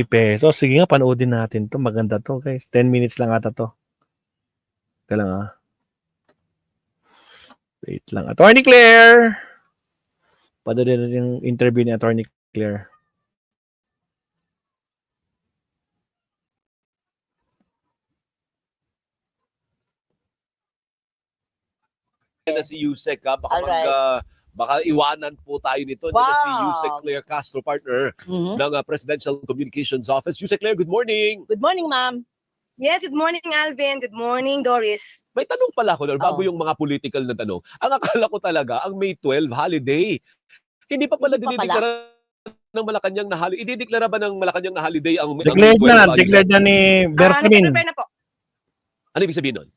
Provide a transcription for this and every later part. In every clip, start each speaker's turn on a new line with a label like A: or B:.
A: pesos. Sige nga, panoodin natin to. Maganda to, guys. 10 minutes lang ata to. Teka lang ah. Wait lang. Attorney Claire! Padali na yung interview ni Attorney Claire.
B: Na si Yusek, baka
C: Alright.
B: baka iwanan po tayo nito.
C: Wow.
B: Na si Yusek Claire Castro, partner ng Presidential Communications Office. Yusek Claire, good morning.
C: Good morning, ma'am.
D: Yes, good morning, Alvin. Good morning, Doris.
B: May tanong pala ako, bago yung mga political na tanong. Ang akala ko talaga, ang May 12, holiday. Hindi pa pala dinideklara ng Malacanang na holiday. Idideklara ba ng Malacanang na holiday ang
A: Declared na ni Bersamin.
D: Nagpe-prepare na po.
B: Ano ibig sabihin nun?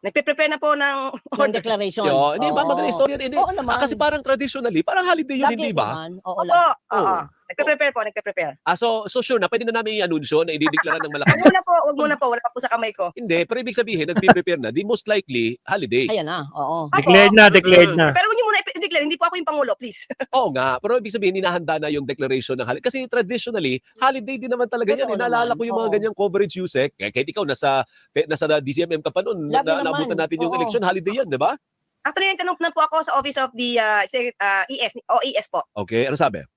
D: Nagpe-prepare na po ng
C: Yung
D: order.
C: declaration.
B: Hindi ba maganda istorya? Hindi.
C: Oo naman.
B: Kasi parang traditionally, parang holiday yun,
C: Lagi
B: hindi ba?
C: naman. Oo,
D: Opo, oo.
B: Oo.
D: Nagpe-prepare po, nagpe-prepare.
B: So sure na, pwede na namin i-anunsyo na idideklara ng
D: Wag
B: Malacanang.
D: muna po, wag muna po. Wala pa po sa kamay ko.
B: Hindi, pero ibig sabihin, nagpe-prepare na, di most likely, holiday.
C: Ayan na, oo.
A: Declared na.
D: Pero huwag niyo muna i-declare. Hindi po ako yung Pangulo, please.
B: Oo nga, pero ibig sabihin, hinahanda na yung declaration ng holiday. Kasi traditionally, holiday din naman talaga yan.
C: Totoo
B: Naalala
C: naman,
B: ko yung mga
C: oo.
B: ganyang coverage, Yusek. Kahit ikaw, nasa DCMM ka pa noon,
C: Lagi naman,
B: naabutan natin yung
C: oo.
B: election, holiday yan, di ba?
D: Actually, tanong na po ako sa Office of the OES po.
B: Okay, ano sabi?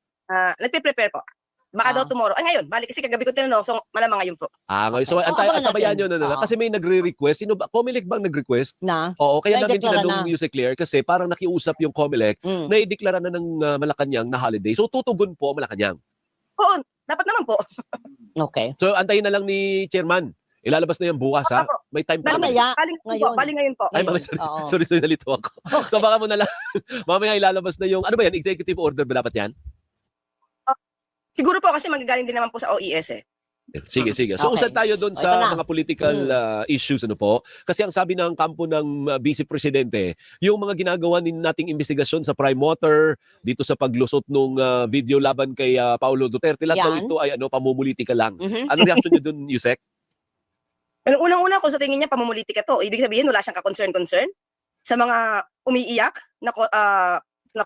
D: Nagpe-prepare po. Baka daw tomorrow. Ay, ngayon. Balik kasi kagabi ko tinanong. So, malamang ngayon po.
B: Ngayon, so
C: Okay.
B: antabayan nyo
C: natin.
B: na.
C: Oo.
B: Kasi may nagre-request. Sino ba? Comelec bang nag-request?
C: Na?
B: Oo, kaya
C: May
B: namin
C: deklara
B: tinanong
C: na.
B: Yusek Claire kasi parang nakiusap yung Comelec
C: Mm.
B: na ideklara na ng Malacanang na holiday. So tutugon po ang Malacanang.
D: Oo, dapat naman po.
C: Okay.
B: So antayin na lang ni Chairman. Ilalabas na yan bukas, ha?
D: Opo.
B: May time pa naman.
C: Mamaya.
D: Baling po,
C: Ngayon.
D: baling ngayon po.
B: Ay,
C: Ngayon,
B: mamaya,
C: oo.
B: sorry, nalito ako. So baka mo na lang, mamaya ilalabas na yung, ano ba yan, executive order ba dapat yan?
D: Siguro po kasi magagaling din naman po sa OES eh.
B: Sige. So
C: Okay.
B: usad tayo doon
C: Ito
B: sa
C: na.
B: mga political issues, ano po? Kasi ang sabi ng kampo ng Vice Presidente, yung mga ginagawa nating investigasyon sa Prime Water, dito sa paglusot ng video laban kay Paulo Duterte, lahat daw
C: Yan.
B: ito ay pamumulitika lang.
C: Mhm.
B: Ano reaction niyo doon, Yusek?
D: Unang-una ko sa tingin niya, pamumulitika to. Ibig sabihin, wala siyang ka-concern sa mga umiiyak na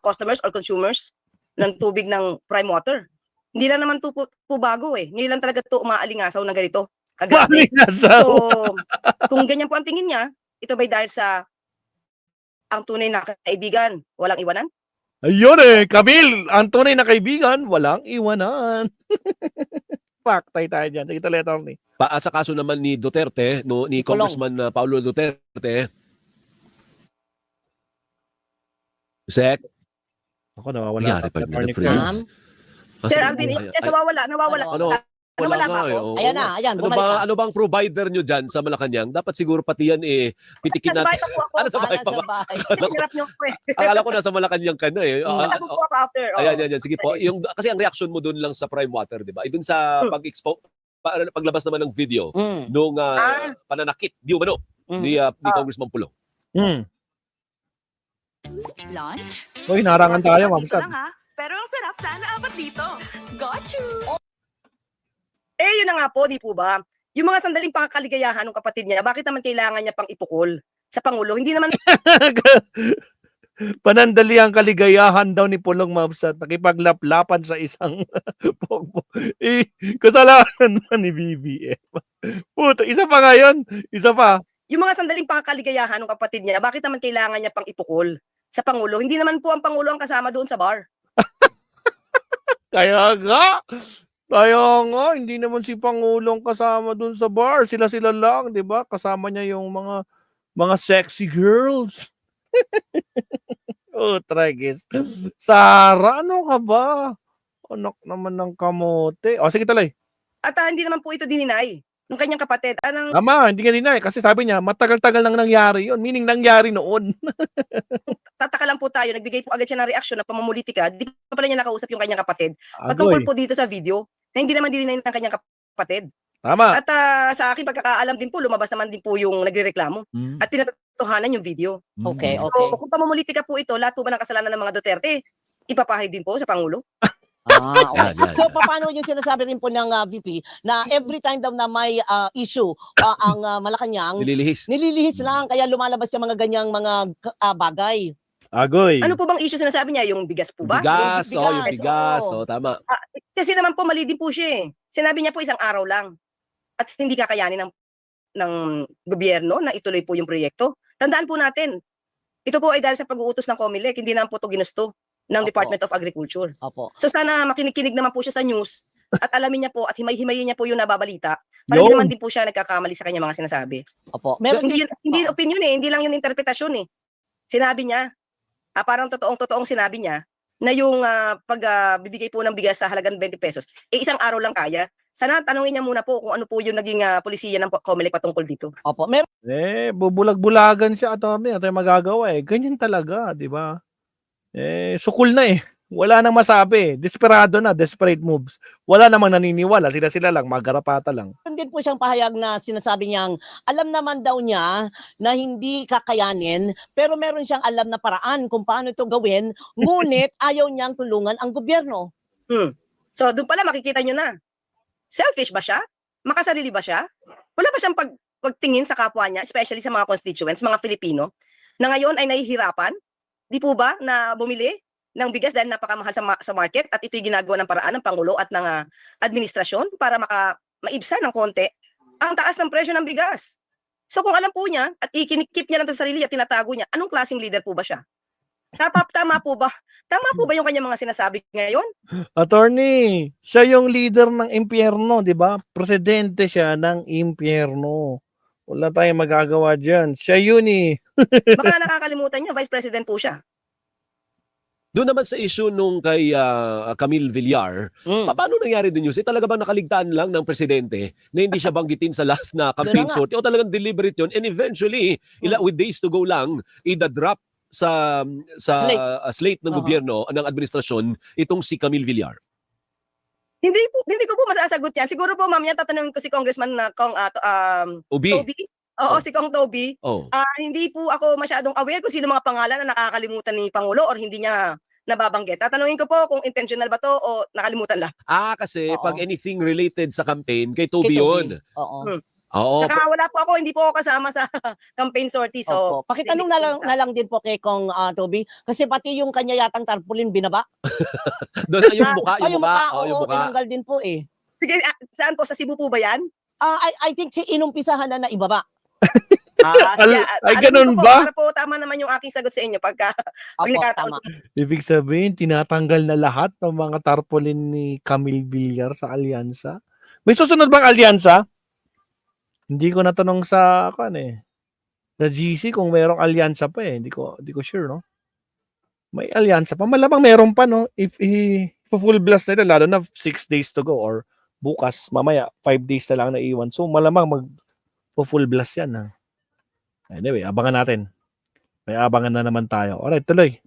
D: customers or consumers ng tubig ng Prime Water. Hindi lang naman to po bago eh. Ngayon lang talaga to umaalingasaw na ganito. Kagabi. So, kung ganyan po ang tingin niya, ito ba'y dahil sa ang tunay na kaibigan, walang iwanan?
A: Ayun Camille, ang tunay na kaibigan, walang iwanan. Paktay tayo dyan. Sige tuloy, Atty.
B: Sa kaso naman ni Duterte, ni
C: Kulong.
B: Congressman Paulo Duterte, Yusek,
A: Ako, nawawala.
B: nangyari pa rin na freeze.
D: Sir Alvin, nawawala.
B: Ano?
D: Wala
B: Wala
D: ba
B: nga
D: ako?
B: eh. Oo.
C: Ayan na, ayan. Bumalik na.
B: Ano bang provider nyo dyan sa Malacanang? Dapat siguro pati yan pitikin
D: Nasa
B: natin.
D: bahay pa po ako.
B: Ano sa bahay pa ba?
D: Hirap niyo po eh.
B: Akala ko nasa Malacanang ka na eh.
D: Nasa po ako after.
B: Ayan. Sige po. Kasi ang reaction mo doon lang sa Prime Water, di ba? Doon sa paglabas naman ng video nung pananakit, di umano, ni Congressman Pulong.
E: Lunch?
A: Uy, narangan tayo, Ma'am
E: Dito
A: Sad.
E: lang ha. Pero ang sarap sana apat dito. Got you!
D: Yun na nga po, di po ba? Yung mga sandaling pangkaligayahan ng kapatid niya, bakit naman kailangan niya pang ipukol sa Pangulo? Hindi naman
A: Panandali ang kaligayahan daw ni Pulong, Ma'am Sad. Nakipaglaplapan sa isang pokpo. Kasalanan naman ni BBM. Puto, isa pa ngayon. Isa pa.
D: yung mga sandaling pangkaligayahan ng kapatid niya, bakit naman kailangan niya pang ipukol sa Pangulo? Hindi naman po ang Pangulo ang kasama doon sa bar.
A: Kaya nga, hindi naman si Pangulong kasama dun sa bar. Sila-sila lang, di ba? Kasama niya yung mga sexy girls. Oh, Tragis. Sara, ano ka ba? Anak naman ng kamote. O, sige tuloy.
D: At hindi naman po ito dininay ng kanyang kapatid.
A: Tama, hindi nga dinay. Kasi sabi niya, matagal-tagal nang nangyari yun. Meaning, nangyari noon.
D: Tataka lang po tayo, nagbigay po agad siya ng reaksyon na pamumulitika. Di pa pala niya nakausap yung kanyang kapatid. Patungkol po dito sa video, na hindi naman dininay ng kanyang kapatid.
A: Tama.
D: At sa aking pagkakaalam din po, lumabas naman din po yung nagrereklamo. At pinatotohanan yung video.
C: Okay,
D: So,
C: okay.
D: kung pamumulitika po ito, lahat po ba ng kasalanan ng mga Duterte, ipapahid din po sa Pangulo?
C: Okay.
B: Yan.
C: So, paano yung sinasabi rin po ng VP na every time daw na may issue ang Malacanang, nililihis lang, kaya lumalabas yung mga ganyang mga bagay.
A: Agoy.
D: Ano po bang issue sinasabi niya? Yung bigas po ba?
B: Yung bigas,
C: Yung
B: yung bigas.
C: oo.
B: Tama.
D: Kasi naman po, mali din po siya eh. Sinabi niya po isang araw lang at hindi kakayanin ng gobyerno na ituloy po yung proyekto. Tandaan po natin, ito po ay dahil sa pag-uutos ng COMELEC, hindi naman po ito ginusto ng
C: Opo.
D: Department of Agriculture.
C: Opo.
D: So sana makinig naman po siya sa news at alamin niya po at himay-himayin niya po yung nababalita para hindi
A: Yun.
D: naman din po siya nagkakamali sa kanyang mga sinasabi.
C: Opo. Meron
D: Hindi opinion hindi lang yun interpretasyon eh. Sinabi niya, parang totoong sinabi niya na yung bibigay po ng bigas sa halagang 20 pesos, isang araw lang kaya. Sana tanungin niya muna po kung ano po yung naging polisiya ng COMELEC patungkol dito.
C: Opo. Meron
A: Bubulag-bulagan siya, attorney. Ito yung magagawa eh. Ganyan talaga, di ba? Sukul na eh. Wala nang masabi. Desperado na, desperate moves. Wala namang naniniwala. Sila lang, magarapata lang.
C: din po siyang pahayag na sinasabi niyang alam naman daw niya na hindi kakayanin pero meron siyang alam na paraan kung paano ito gawin ngunit ayaw niyang tulungan ang gobyerno.
D: So doon pala makikita nyo na. Selfish ba siya? Makasarili ba siya? Wala ba siyang pagtingin sa kapwa niya, especially sa mga constituents, mga Filipino, na ngayon ay nahihirapan? Di po ba na bumili ng bigas dahil napakamahal sa market at ito'y ginagawa ng paraan ng Pangulo at ng administrasyon para maibsan ng konti ang taas ng presyo ng bigas. So kung alam po niya at ikinikip niya lang sa sarili at tinatago niya, anong klaseng leader po ba siya? Tama po ba? Tama po ba yung kanyang mga sinasabi ngayon?
A: Attorney, siya yung leader ng impyerno, di ba? Presidente siya ng impyerno. Wala tayong magagawa dyan. Siya yun eh.
D: Baka nakakalimutan niya, Vice President po siya.
B: Doon naman sa issue nung kay Camille Villar, paano nangyari din yun? Talaga bang nakaligtaan lang ng presidente na hindi siya banggitin sa last na campaign
C: nga.
B: sortie o talagang deliberate yun and eventually, with days to go lang, ida-drop sa slate ng gobyerno, ng administrasyon, itong si Camille Villar?
D: Hindi ko po masasagot yan. Siguro po mamaya tatanungin ko si Congressman na
B: Obi?
D: Toby. Oo, si Kong Toby.
B: Oh.
D: Hindi po ako masyadong aware kung sino mga pangalan na nakakalimutan ni Pangulo or hindi niya nababanggit. Tatanungin ko po kung intentional ba to o nakalimutan lang.
B: Kasi
C: Oo.
B: pag anything related sa campaign, kay Toby
C: Kay Toby.
B: yun.
C: Oo.
B: Oo.
D: Saka wala po ako, hindi po ako kasama sa campaign sortie. So,
C: Opo. Pakitanong na lang din po kay Kong Toby kasi pati yung kanya yatang tarpaulin binaba.
B: Doon yung mukha,
C: Yung mukha,
B: yung
C: oo,
B: mukha.
C: tinanggal din po eh.
D: Sige, saan po? Sa Cebu po ba yan?
C: I think si inumpisahan na ibaba.
A: Ganun
D: alamin ko po,
A: ba?
D: Para po tama naman yung aking sagot sa inyo pag
C: Opo,
D: nagkataon.
C: tama.
A: Ibig sabihin, tinatanggal na lahat ng mga tarpaulin ni Camille Villar sa alyansa. May susunod bang alyansa? Hindi ko natanong sa sa GC kung mayroong alyansa pa eh. Hindi ko sure, no? May alyansa pa. Malamang meron pa, no? If full blast nila, lalo na 6 days to go or bukas, mamaya, 5 days na lang na iwan. So, malamang full blast yan, ha? Anyway, abangan natin. May abangan na naman tayo. Alright, tuloy.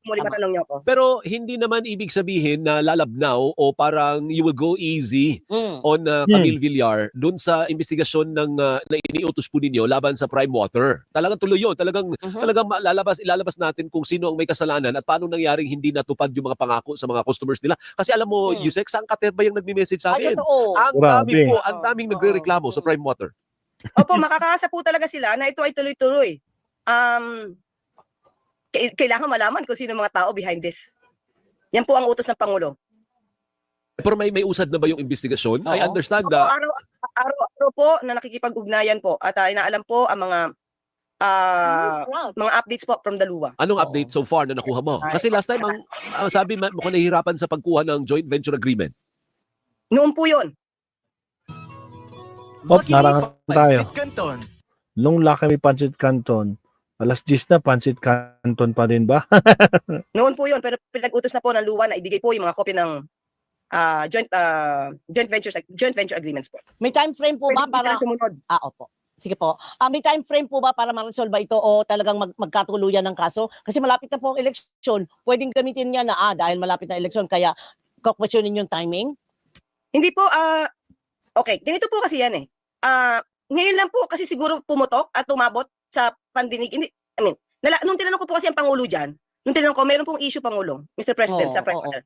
D: Muli matanong niyo ako.
B: Pero hindi naman ibig sabihin na lalabnaw o parang you will go easy on Camille Villar doon sa investigasyon ng na iniutos po ninyo laban sa Prime Water. Talagang tuloy yun. Talagang ilalabas natin kung sino ang may kasalanan at paano nangyaring hindi natupad yung mga pangako sa mga customers nila. Kasi alam mo, Yusek, saan katerba yung nagme-message sa
C: Ay,
B: akin?
C: totoo.
B: Ang daming nagre-reklamo sa Prime Water.
D: Opo, makakaasa po talaga sila na ito ay tuloy-tuloy. Kailangan malaman kung sino mga tao behind this. Yan po ang utos ng Pangulo.
B: Pero may usad na ba yung investigasyon? I
C: Oo.
B: understand
D: Opo, araw-araw po na nakikipag-ugnayan po at inaalam po ang mga updates po from the LUWA.
B: Anong update so far na nakuha mo? Kasi last time, ang sabi mo nahihirapan sa pagkuha ng joint venture agreement.
D: Noon po yun.
A: Narangan tayo.
F: Pancit Canton.
A: Nung laki may Pancit Canton, alas 10 na, Pancit Canton pa din ba?
D: Noon po yun. Pero pinag-utos na po ng LUWA na ibigay po yung mga kopya ng joint venture agreements po.
C: May time frame po ba para
D: sumunod?
C: opo. Sige po. May time frame po ba para ma-resolve ito o talagang magkatuluyan ng kaso? Kasi malapit na po ang eleksyon. Pwedeng gamitin niya na dahil malapit na eleksyon kaya kukwestiyonin yung timing?
D: Hindi po, okay, ganito po kasi yan eh. Ngayon lang po kasi siguro pumutok at tumabot sa pandinig. Nung tinanong ko po kasi ang Pangulo dyan, nung tinanong ko, mayroon pong issue, Pangulo, Mr. President, sa Prime Water.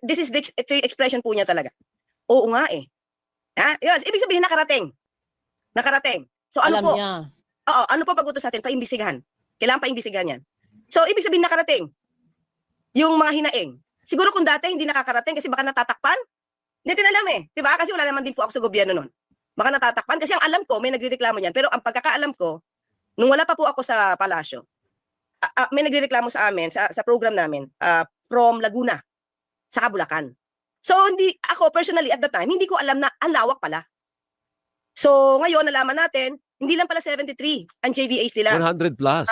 D: This is the expression po niya talaga. Oo nga eh. Yun, ibig sabihin nakarating. So ano
C: Alam
D: po?
C: niya.
D: Oo, ano po pag-utos natin? Paimbisigahan. Kailangan paimbisigahan yan. So ibig sabihin nakarating. Yung mga hinaing. Siguro kung dati hindi nakakarating kasi baka natatakpan. Hindi natin alam eh. Diba? Kasi wala naman din po ako sa gobyerno nun. Baka natatakpan. Kasi ang alam ko, may nagrereklamo niyan. Pero ang pagkakaalam ko, nung wala pa po ako sa palasyo, may nagrereklamo sa amin, sa program namin, from Laguna, sa Bulacan. So, hindi ako personally at the time, hindi ko alam na ang lawak pala. So, ngayon, nalaman natin, hindi lang pala 73 ang JVAs nila.
B: 100 plus.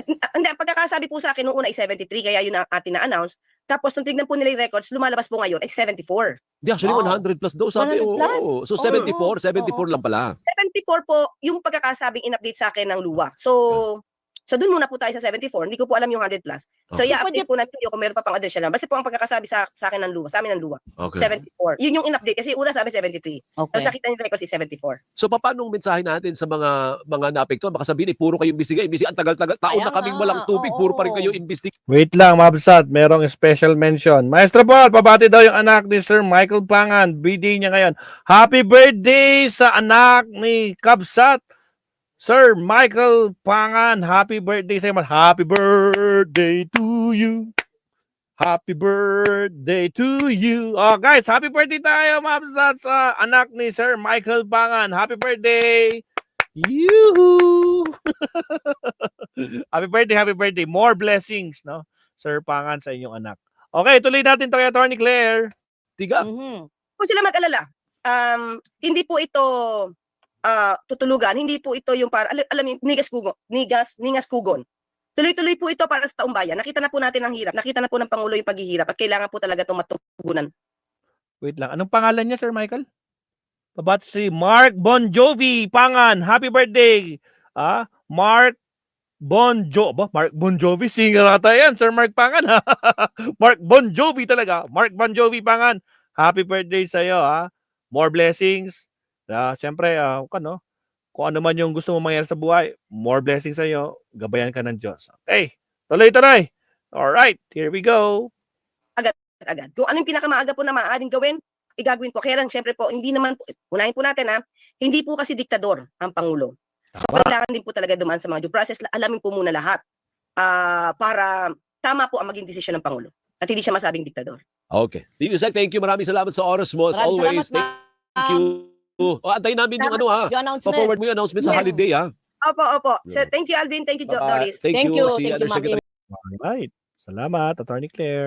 D: Hindi, ang pagkakasabi po sa akin noong una ay 73, kaya yun ang atin na-announce. Tapos, nung tignan po nila yung records, lumalabas po ngayon ay 74.
B: Di, actually,
C: Wow.
B: 100 plus daw sabi.
C: 100 plus?
B: Oo. So,
C: Oo,
B: 74
C: oo.
B: lang pala.
D: 74 po yung pagkakasabing in-update sa akin ng luwa. So doon muna po tayo sa 74. Hindi ko po alam yung 100 plus. So
B: Okay.
D: i-update po namin kung meron pa pang additional. Basta po ang pagkakasabi sa akin ng luwa, sa amin ng luwa.
B: Okay.
D: 74. Yun yung in-update kasi una sabi 73. Tapos
C: Okay.
D: nakita niyo records is 74.
B: So, paano ang mensahe natin sa mga naapektuhan? Baka sabihin, puro kayo imbestiga. Ang tagal-tagal. Taon
C: Kaya
B: na kaming
C: nga,
B: walang tubig. Puro pa rin
C: oo.
B: kayo imbestiga.
A: Wait lang, Mabsat. Merong special mention. Maestro Paul, pabati daw yung anak ni Sir Michael Pangan. Birthday niya ngayon. Happy birthday sa anak ni Kabsat. Sir Michael Pangan, happy birthday sa iyo. Happy birthday to you. Happy birthday to you. Oh, guys, happy birthday tayo, Mabsat, sa anak ni Sir Michael Pangan. Happy birthday. Yoo! Happy birthday. More blessings, no? Sir Pangan sa inyong anak. Okay, tuloy natin to kay Attorney Claire.
B: Tiga.
C: Mhm.
D: Kung sila mag-alala, hindi po ito tutulugan, hindi po ito yung para alam niyo ningas kugon. Tuloy-tuloy po ito para sa taong bayan. Nakita na po natin ang hirap. Nakita na po ng Pangulo yung paghihirap at kailangan po talaga itong matugunan.
A: Wait lang. Anong pangalan niya, Sir Michael? Pabati si Mark Bon Jovi Pangan. Happy birthday. Mark Bon Jovi. Singer ata yan, Sir Mark Pangan. Mark Bon Jovi talaga. Mark Bon Jovi Pangan. Happy birthday sa iyo, ha. More blessings. Siyempre, kung ano man yung gusto mo mangyari sa buhay, more blessings sa iyo. Gabayan ka ng Diyos. Okay. Tuloy-tuloy. Alright. Here we go.
D: Agad. Kung ano yung pinakamaaga po na maaaring gawin, igagawin po. Kaya lang, syempre po, hindi naman, unahin po natin hindi po kasi diktador ang Pangulo. So,
A: Tama.
D: kailangan din po talaga dumaan sa mga due process. Alamin po muna lahat para tama po ang maging desisyon ng Pangulo. At hindi siya masabing diktador.
B: Okay. Thank you. Maraming salamat sa oras mo. As
C: Maraming
B: always.
C: salamat,
B: Thank you. Antayin namin yung
C: Yung announcement.
B: pa-forward mo yung announcement sa
D: Yes.
B: holiday, ha?
D: Opo. So, thank you, Alvin. Thank you,
A: Bye-bye.
D: Doris.
B: Thank
C: Thank
B: you.
C: you.
B: Si
C: Thank you,
B: Undersecretary
C: Ma'am.
A: Alright. Salamat, Attorney Claire.